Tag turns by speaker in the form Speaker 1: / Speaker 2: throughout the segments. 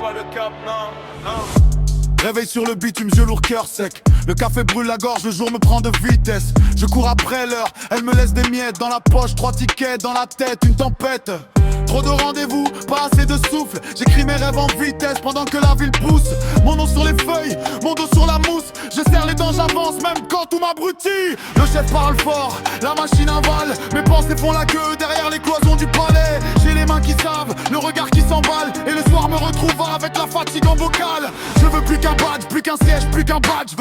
Speaker 1: pas le cap, non, non.
Speaker 2: Réveil sur le bitume, yeux lourd, cœur sec. Le café brûle la gorge, le jour me prend de vitesse. Je cours après l'heure, elle me laisse des miettes dans la poche, 3 tickets dans la tête, une tempête. Trop de rendez-vous, pas assez de souffle. J'écris mes rêves en vitesse pendant que la ville pousse. Mon nom sur les feuilles, mon dos sur la mousse. Je serre les dents, j'avance même quand tout m'abrutit. Le chef parle fort, la machine avale. Mes pensées font la queue derrière les cloisons du palais. J'ai les mains qui savent, le regard qui s'emballe. Et le soir me retrouve avec la fatigue en bocal. Je veux plus qu'un badge, plus qu'un siège, plus qu'un badge.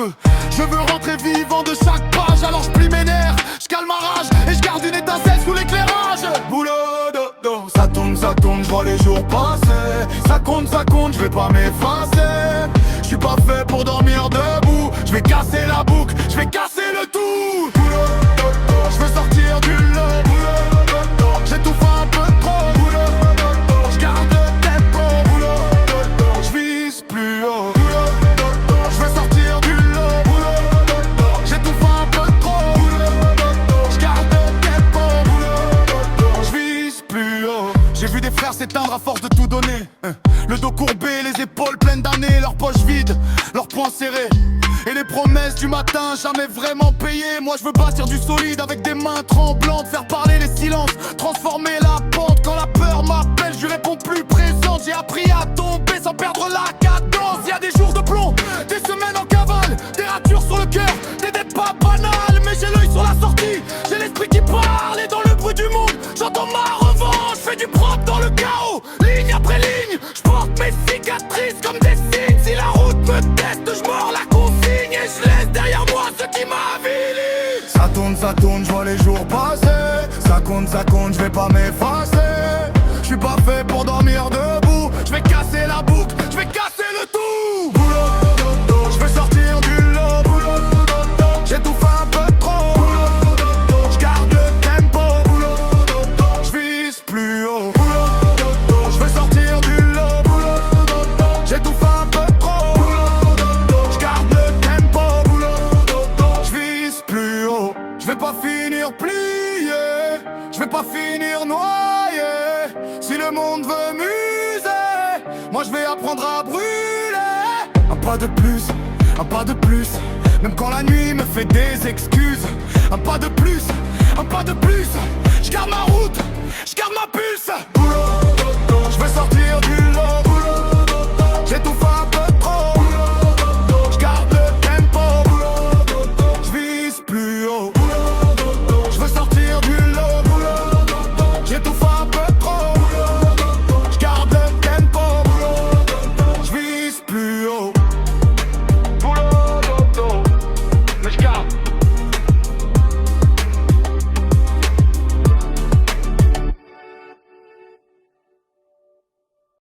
Speaker 2: Je veux rentrer vivant de chaque page. Alors je plie mes nerfs, je calme ma rage. Et je garde une étincelle sous l'éclairage. Boulot, dodo, ça tourne, je vois les jours passer. Ça compte, je vais pas m'effacer. Je suis pas fait pour dormir debout. Je vais casser la boucle, je vais casser le tout. Boulot, dodo, je veux sortir du lot. Boulot, dodo, j'étouffe un peu trop. Boulot, dodo, je garde le tempo. Boulot, dodo, je vise plus haut. Boulot, dodo, je veux sortir du lot. Boulot, dodo, j'étouffe un peu trop. Boulot, dodo, je garde le tempo. Boulot, dodo, je vise plus haut. J'ai vu des frères s'éteindre à force de tout donner. Le dos courbé, les épaules pleines d'années, leurs poches vides, leurs poings serrés. Et les promesses du matin jamais vraiment payées. Moi je veux bâtir du solide avec des mains tremblantes. Faire parler les silences, transformer la pente. Quand la peur m'appelle, je lui réponds plus présente. J'ai appris à tomber sans perdre la cadence. Y a des jours de plomb, des semaines en cavale, des ratures sur le cœur, des dettes pas banales. Mais j'ai l'œil sur la sortie, j'ai l'esprit qui parle. Et dans le bruit du monde, j'entends ma revanche. Fais du propre dans le chaos, ligne après ligne. Je porte mes cicatrices comme des signes. Si la route me teste, je mords la consigne. Et je laisse derrière moi ce qui m'avilit. Ça tourne, je vois les jours passer. Ça compte, je vais pas m'effacer. Je suis pas fait pour dormir debout. Je vais casser la boucle, je vais casser le tout. Boulot, dodo, je veux sortir du lot. Boulot, dodo, j'étouffe un peu trop. Boulot, dodo, je garde le tempo. Boulot, dodo, je vise plus haut. Boulot, dodo, je veux sortir du lot. Boulot, dodo, j'étouffe un peu trop. Boulot, dodo, je garde le tempo. Boulot, dodo, je vise plus haut. Je vais pas finir plié, je vais pas finir noyé. Si le monde veut m'user, moi je vais apprendre à brûler. Un pas de plus, un pas de plus. Même quand la nuit me fait des excuses. Un pas de plus, un pas de plus. Je garde ma